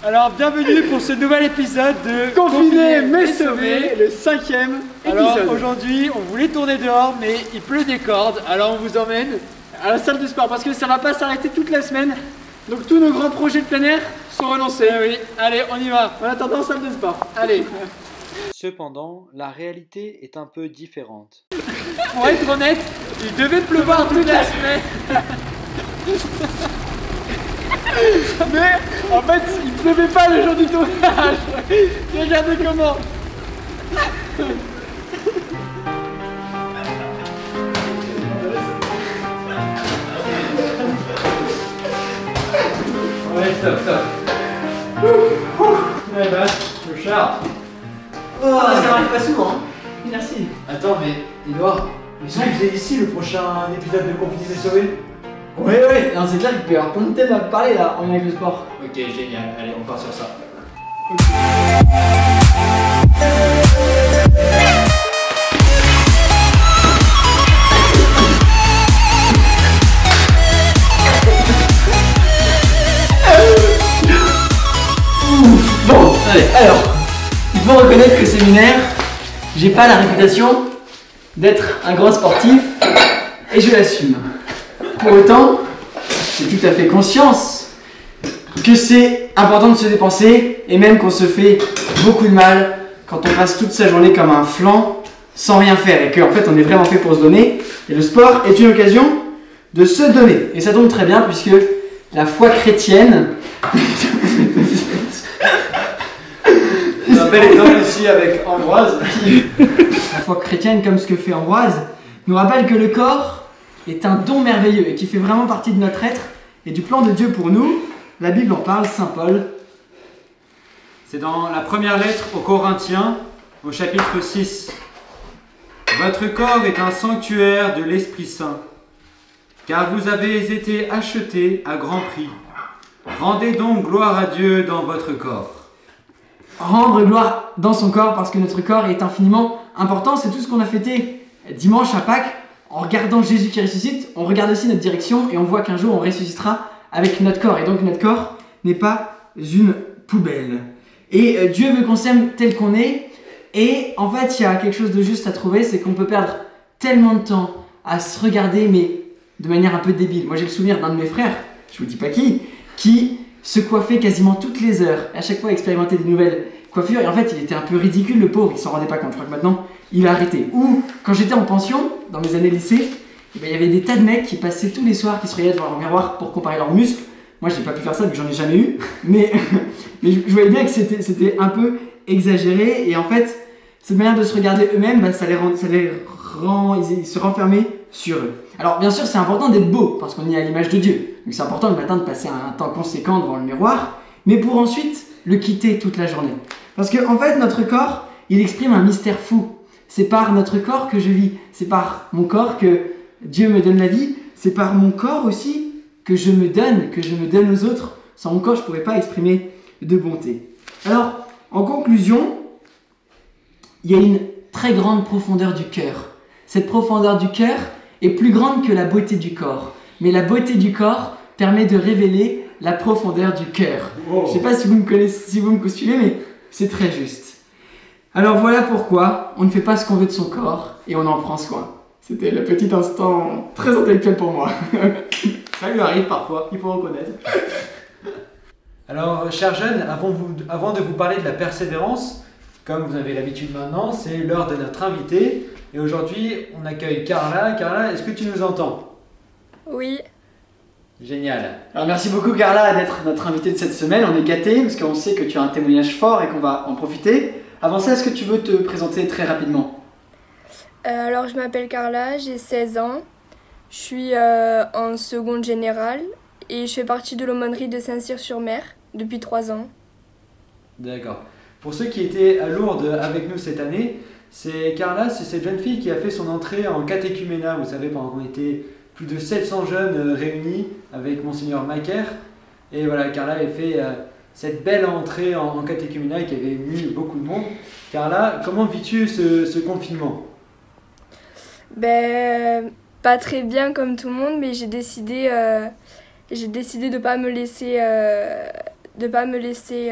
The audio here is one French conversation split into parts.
Alors bienvenue pour ce nouvel épisode de Confiné mais sauvé, le 5e Alors épisode. aujourd'hui on voulait tourner dehors mais il pleut des cordes, alors on vous emmène À la salle de sport parce que ça va pas s'arrêter toute la semaine. Donc tous nos grands projets de plein air sont renoncés. oui, allez on y va. En attendant, salle de sport. Allez. Cependant, la réalité est un peu différente. Pour être honnête, il devait pleuvoir toute la semaine. Mais en fait, il pleuvait pas le jour du tournage. Regardez comment. Ouais, stop. Ouais bah, le char. Oh, ça m'arrive pas souvent. Hein. Merci. Attends mais Edouard, ils sont faisait ici le prochain épisode de Confiné mais sauvé. Ouais, c'est clair qu'il peut y avoir plein de thèmes à parler là en lien avec le sport. Ok génial, allez on part sur ça. Bon, allez, alors, il faut reconnaître que séminaire, j'ai pas la réputation d'être un grand sportif et je l'assume. Pour autant, j'ai tout à fait conscience que c'est important de se dépenser et même qu'on se fait beaucoup de mal quand on passe toute sa journée comme un flanc sans rien faire et qu'en fait on est vraiment fait pour se donner et le sport est une occasion de se donner. Et ça tombe très bien puisque la foi chrétienne Un bel exemple ici avec Ambroise. La foi chrétienne, comme ce que fait Ambroise, nous rappelle que le corps est un don merveilleux et qui fait vraiment partie de notre être et du plan de Dieu pour nous. La Bible en parle, Saint Paul. C'est dans la première lettre aux Corinthiens, au chapitre 6. Votre corps est un sanctuaire de l'Esprit Saint, car vous avez été achetés à grand prix. Rendez donc gloire à Dieu dans votre corps. Rendre gloire dans son corps parce que notre corps est infiniment important. C'est tout ce qu'on a fêté dimanche à Pâques. En regardant Jésus qui ressuscite, on regarde aussi notre direction et on voit qu'un jour on ressuscitera avec notre corps. Et donc notre corps n'est pas une poubelle. Et Dieu veut qu'on s'aime tel qu'on est. Et en fait, il y a quelque chose de juste à trouver, c'est qu'on peut perdre tellement de temps à se regarder, mais de manière un peu débile. Moi j'ai le souvenir d'un de mes frères, je vous dis pas qui se coiffait quasiment toutes les heures, à chaque fois expérimenter des nouvelles coiffures, et en fait il était un peu ridicule le pauvre, il s'en rendait pas compte, je crois que maintenant il a arrêté. Ou quand j'étais en pension, dans mes années lycée, il y avait des tas de mecs qui passaient tous les soirs, qui se regardaient devant leur miroir pour comparer leurs muscles. Moi j'ai pas pu faire ça vu que j'en ai jamais eu, mais je voyais bien que c'était un peu exagéré, et en fait cette manière de se regarder eux-mêmes, ça les rend, ils se renfermaient sur eux. Alors bien sûr c'est important d'être beau, parce qu'on est à l'image de Dieu, donc c'est important le matin de passer un temps conséquent devant le miroir, mais pour ensuite le quitter toute la journée. Parce que en fait notre corps, il exprime un mystère fou. C'est par notre corps que je vis, c'est par mon corps que Dieu me donne la vie, c'est par mon corps aussi que je me donne aux autres. Sans mon corps je ne pourrais pas exprimer de bonté. Alors en conclusion, il y a une très grande profondeur du cœur. Cette profondeur du cœur est plus grande que la beauté du corps. Mais la beauté du corps permet de révéler la profondeur du cœur. Wow. Je ne sais pas si vous me connaissez, si vous me suivez, mais c'est très juste. Alors voilà pourquoi on ne fait pas ce qu'on veut de son corps et on en prend soin. C'était le petit instant très intellectuel pour moi. Ça lui arrive parfois, il faut reconnaître. Alors, chers jeunes, avant de vous parler de la persévérance, comme vous avez l'habitude maintenant, c'est l'heure de notre invité. Et aujourd'hui, on accueille Carla. Carla, est-ce que tu nous entends? Oui, Génial. Alors merci beaucoup Carla d'être notre invitée de cette semaine. On est gâtés parce qu'on sait que tu as un témoignage fort et qu'on va en profiter. Avant ça, est-ce que tu veux te présenter très rapidement? alors je m'appelle Carla, j'ai 16 ans, je suis en seconde générale et je fais partie de l'aumônerie de Saint-Cyr-sur-Mer depuis 3 ans. D'accord. Pour ceux qui étaient à Lourdes avec nous cette année, Carla, c'est cette jeune fille qui a fait son entrée en catéchuménat. Vous savez, pendant qu'on était plus de 700 jeunes réunis avec Monseigneur Macaire. Et voilà, Carla a fait cette belle entrée en catéchuménat qui avait ému beaucoup de monde. Carla, comment vis-tu ce confinement? Pas très bien comme tout le monde, mais j'ai décidé de pas me laisser pas me laisser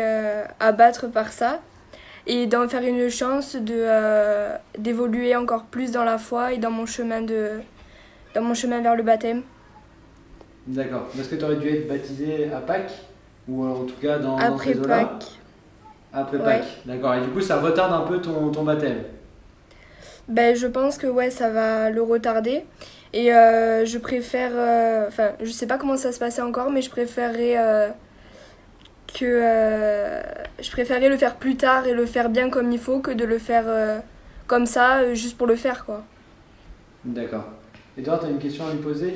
abattre par ça et d'en faire une chance d'évoluer encore plus dans la foi et dans mon chemin vers le baptême. D'accord. Est-ce que tu aurais dû être baptisé à Pâques? Ou en tout cas dans Après ces eaux-là? Pâques. Après Ouais. Pâques. D'accord. Et du coup, ça retarde un peu ton baptême. Ben, je pense que ouais, ça va le retarder. Et je préfère... Enfin, je sais pas comment ça se passait encore, mais je préférerais le faire plus tard et le faire bien comme il faut que de le faire comme ça, juste pour le faire, quoi. D'accord. Edouard, tu as une question à lui poser?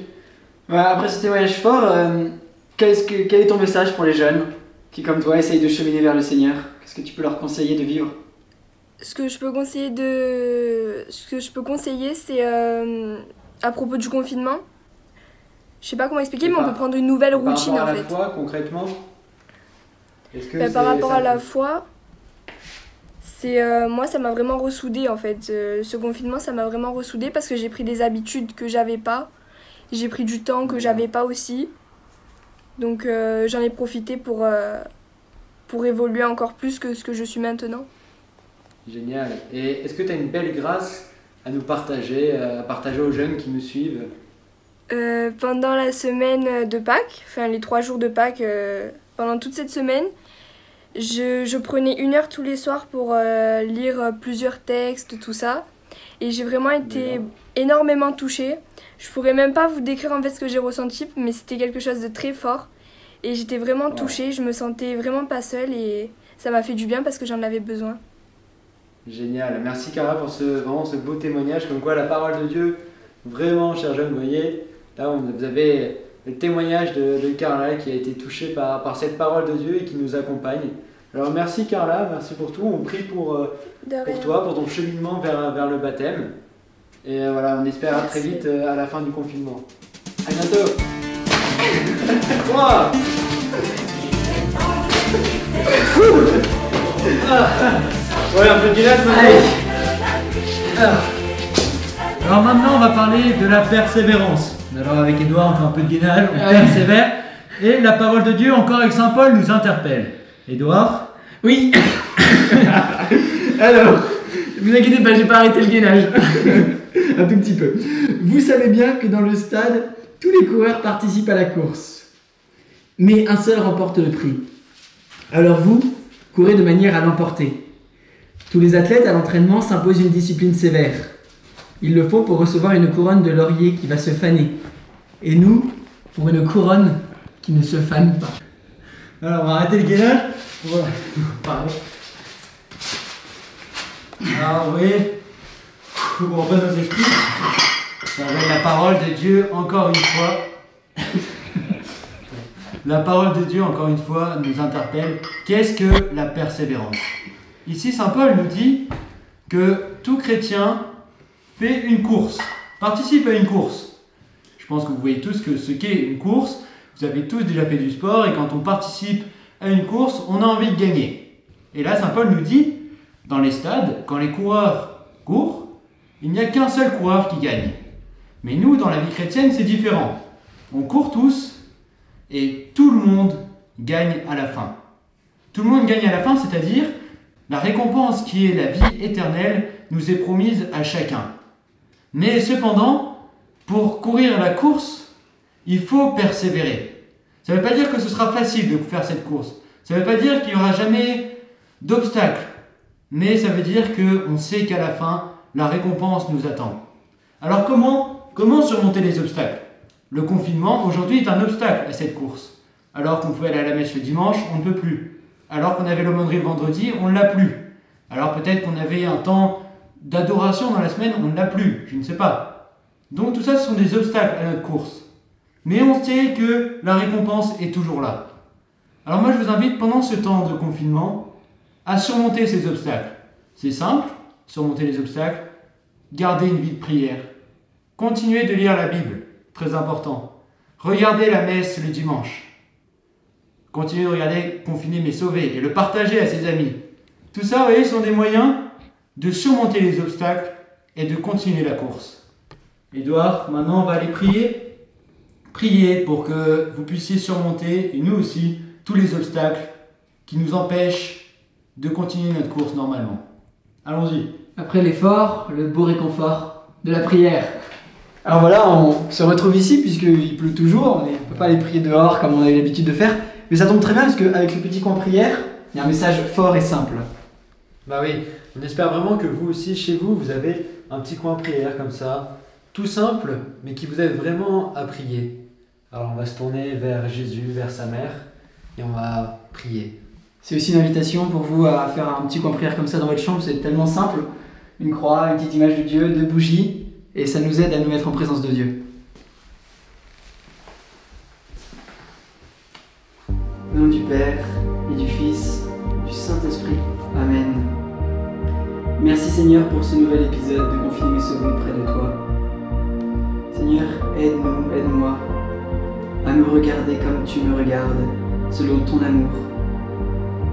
Après ce témoignage fort, quel est ton message pour les jeunes qui, comme toi, essayent de cheminer vers le Seigneur? Qu'est-ce que tu peux leur conseiller de vivre? Ce que je peux conseiller, c'est à propos du confinement. Je sais pas comment expliquer, Et mais on par- peut prendre une nouvelle Par routine, rapport en à la fait. foi, concrètement, est-ce que Par rapport ça à la peut- foi, moi ça m'a vraiment ressoudée en fait. Ce confinement ça m'a vraiment ressoudée parce que j'ai pris des habitudes que j'avais pas. J'ai pris du temps que j'avais pas aussi. Donc j'en ai profité pour évoluer encore plus que ce que je suis maintenant. Génial. Et est-ce que tu as une belle grâce à nous partager, à partager aux jeunes qui nous suivent? Pendant la semaine de Pâques, enfin les 3 jours de Pâques, pendant toute cette semaine, je prenais 1 heure tous les soirs pour lire plusieurs textes, tout ça. Et j'ai vraiment été D'accord. énormément touchée. Je pourrais même pas vous décrire en fait ce que j'ai ressenti, mais c'était quelque chose de très fort. Et j'étais vraiment Wow. touchée, je me sentais vraiment pas seule et ça m'a fait du bien parce que j'en avais besoin. Génial. Merci Carla pour vraiment ce beau témoignage, comme quoi la parole de Dieu, vraiment, chers jeunes, vous voyez, là vous avez le témoignage de Carla qui a été touchée par cette parole de Dieu et qui nous accompagne. Alors merci Carla, merci pour tout. On prie pour De rien. toi, pour ton cheminement vers le baptême. Et voilà, on espère à très Merci. vite à la fin du confinement. À bientôt. 3. Ouais, un peu de guinage maintenant. Alors maintenant, on va parler de la persévérance. Alors avec Edouard, on fait un peu de guinage, on persévère. Et la parole de Dieu, encore avec Saint Paul, nous interpelle. Edouard? Oui. Alors, ne vous inquiétez pas, j'ai pas arrêté le gainage. Un tout petit peu. Vous savez bien que dans le stade, tous les coureurs participent à la course. Mais un seul remporte le prix. Alors vous, courez de manière à l'emporter. Tous les athlètes à l'entraînement s'imposent une discipline sévère. Il le faut pour recevoir une couronne de laurier qui va se faner. Et nous, pour une couronne qui ne se fane pas. Alors, on va arrêter le gainage. Voilà. Pardon. Alors, oui. Faut qu'on reprenne nos esprits. Ça va être la parole de Dieu, encore une fois. La parole de Dieu, encore une fois, nous interpelle. Qu'est-ce que la persévérance? Ici, saint Paul nous dit que tout chrétien fait une course, participe à une course. Je pense que vous voyez tous ce qu'est une course. Vous avez tous déjà fait du sport et quand on participe à une course, on a envie de gagner. Et là, saint Paul nous dit, dans les stades, quand les coureurs courent, il n'y a qu'un seul coureur qui gagne. Mais nous, dans la vie chrétienne, c'est différent. On court tous et tout le monde gagne à la fin. Tout le monde gagne à la fin, c'est-à-dire la récompense qui est la vie éternelle nous est promise à chacun. Mais cependant, pour courir la course, il faut persévérer. Ça ne veut pas dire que ce sera facile de faire cette course. Ça ne veut pas dire qu'il n'y aura jamais d'obstacles. Mais ça veut dire qu'on sait qu'à la fin, la récompense nous attend. Alors comment surmonter les obstacles? Le confinement, aujourd'hui, est un obstacle à cette course. Alors qu'on pouvait aller à la messe le dimanche, on ne peut plus. Alors qu'on avait l'aumônerie le vendredi, on ne l'a plus. Alors peut-être qu'on avait un temps d'adoration dans la semaine, on ne l'a plus. Je ne sais pas. Donc tout ça, ce sont des obstacles à notre course. Mais on sait que la récompense est toujours là. Alors moi, je vous invite, pendant ce temps de confinement, à surmonter ces obstacles. C'est simple, surmonter les obstacles. Gardez une vie de prière. Continuez de lire la Bible, très important. Regardez la messe le dimanche. Continuez de regarder Confiné mais sauvé et le partager à ses amis. Tout ça, vous voyez, sont des moyens de surmonter les obstacles et de continuer la course. Édouard, maintenant on va aller prier. Priez pour que vous puissiez surmonter, et nous aussi, tous les obstacles qui nous empêchent de continuer notre course normalement. Allons-y. Après l'effort, le beau réconfort de la prière. Alors voilà, on se retrouve ici puisqu'il pleut toujours, on ne peut pas aller prier dehors comme on avait l'habitude de faire, mais ça tombe très bien parce qu'avec le petit coin prière, il y a un message fort et simple. Bah oui, on espère vraiment que vous aussi, chez vous, vous avez un petit coin prière comme ça, tout simple, mais qui vous aide vraiment à prier. Alors on va se tourner vers Jésus, vers sa mère, et on va prier. C'est aussi une invitation pour vous à faire un petit coin prière comme ça dans votre chambre, c'est tellement simple. Une croix, une petite image de Dieu, 2 bougies, et ça nous aide à nous mettre en présence de Dieu. Au nom du Père, et du Fils, du Saint-Esprit. Amen. Merci Seigneur pour ce nouvel épisode de Confiné mais sauvé près de toi. Seigneur, aide-nous, aide-moi à me regarder comme tu me regardes, selon ton amour.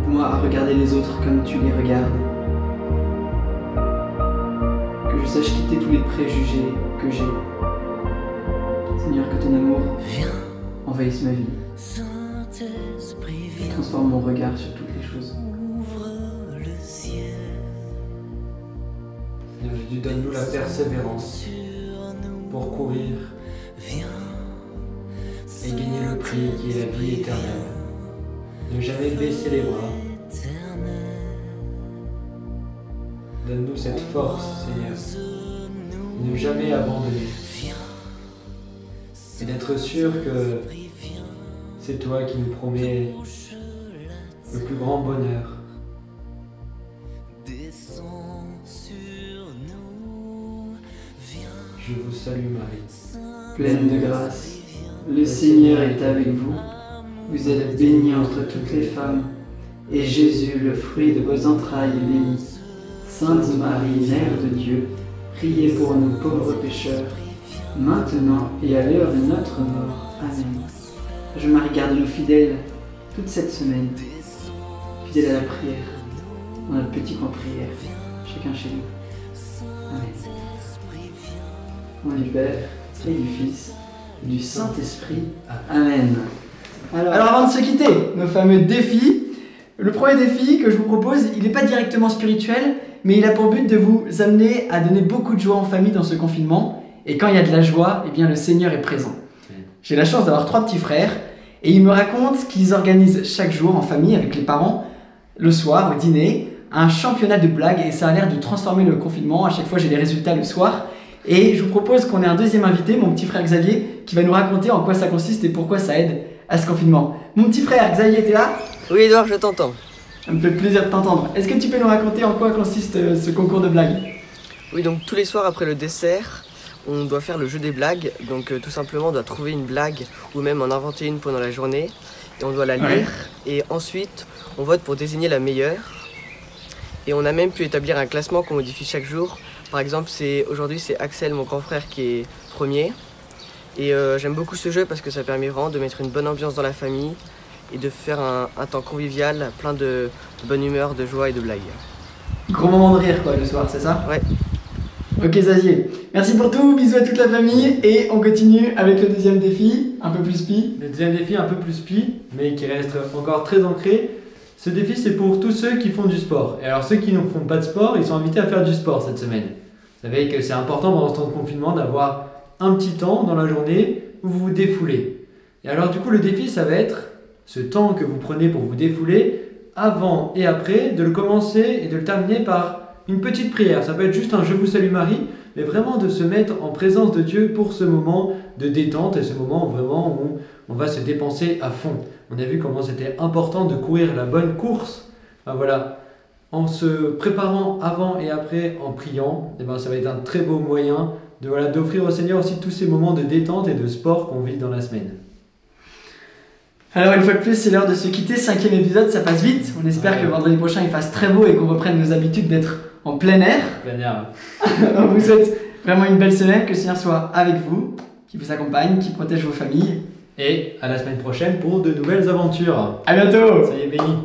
Aide-moi à regarder les autres comme tu les regardes. Que je sache quitter tous les préjugés que j'ai. Seigneur, que ton amour envahisse ma vie. Transforme mon regard sur toutes les choses. Seigneur Jésus, donne-nous la persévérance pour courir et gagner le prix qui est la vie éternelle. Ne jamais baisser les bras. Donne-nous cette force, Seigneur, de ne jamais abandonner. Et d'être sûr que c'est toi qui nous promets le plus grand bonheur. Je vous salue Marie, Pleine de grâce, le Seigneur est avec vous. Vous êtes bénie entre toutes les femmes, et Jésus, le fruit de vos entrailles, est béni. Sainte Marie, Mère de Dieu, priez pour nous pauvres pécheurs, maintenant et à l'heure de notre mort. Amen. Je Marie, garde-nous fidèles toute cette semaine, fidèles à la prière, dans notre petit coin prière, chacun chez nous. Amen. Au nom du Père, et du Fils, et du Saint-Esprit. Amen. Alors avant de se quitter, nos fameux défis. Le premier défi que je vous propose, il n'est pas directement spirituel, mais il a pour but de vous amener à donner beaucoup de joie en famille dans ce confinement. Et quand il y a de la joie, eh bien le Seigneur est présent. J'ai la chance d'avoir 3 petits frères, et ils me racontent qu'ils organisent chaque jour en famille avec les parents, le soir, au dîner, un championnat de blagues, et ça a l'air de transformer le confinement. À chaque fois, j'ai les résultats le soir. Et je vous propose qu'on ait un deuxième invité, mon petit frère Xavier, qui va nous raconter en quoi ça consiste et pourquoi ça aide à ce confinement. Mon petit frère Xavier, t'es là? Oui, Edouard, je t'entends. Ça me fait plaisir de t'entendre. Est-ce que tu peux nous raconter en quoi consiste ce concours de blagues? Oui, donc tous les soirs après le dessert, on doit faire le jeu des blagues. Donc tout simplement, on doit trouver une blague ou même en inventer une pendant la journée. Et on doit la lire. Ouais. Et ensuite, on vote pour désigner la meilleure. Et on a même pu établir un classement qu'on modifie chaque jour. Par exemple, aujourd'hui, c'est Axel, mon grand frère, qui est premier. Et j'aime beaucoup ce jeu parce que ça permet vraiment de mettre une bonne ambiance dans la famille et de faire un temps convivial, plein de bonne humeur, de joie et de blagues. Gros moment de rire quoi le soir, c'est ça? Ouais. Ok Xavier, merci pour tout, bisous à toute la famille et on continue avec le deuxième défi, un peu plus spi. Le deuxième défi un peu plus spi, mais qui reste encore très ancré. Ce défi, c'est pour tous ceux qui font du sport. Et alors ceux qui ne font pas de sport, ils sont invités à faire du sport cette semaine. Vous savez que c'est important pendant ce temps de confinement d'avoir un petit temps dans la journée où vous vous défoulez. Et alors du coup, le défi, ça va être ce temps que vous prenez pour vous défouler, avant et après, de le commencer et de le terminer par une petite prière. Ça peut être juste un « Je vous salue Marie », mais vraiment de se mettre en présence de Dieu pour ce moment de détente et ce moment vraiment où on va se dépenser à fond. On a vu comment c'était important de courir la bonne course. Ben voilà, en se préparant avant et après, en priant, et ben ça va être un très beau moyen d'offrir au Seigneur aussi tous ces moments de détente et de sport qu'on vit dans la semaine. Alors une fois de plus, c'est l'heure de se quitter, 5e épisode, ça passe vite. On espère que vendredi prochain il fasse très beau et qu'on reprenne nos habitudes d'être en plein air. Plein air. On vous souhaite vraiment une belle semaine, que le Seigneur soit avec vous, qui vous accompagne, qui protège vos familles. Et à la semaine prochaine pour de nouvelles aventures. À bientôt. Soyez bénis.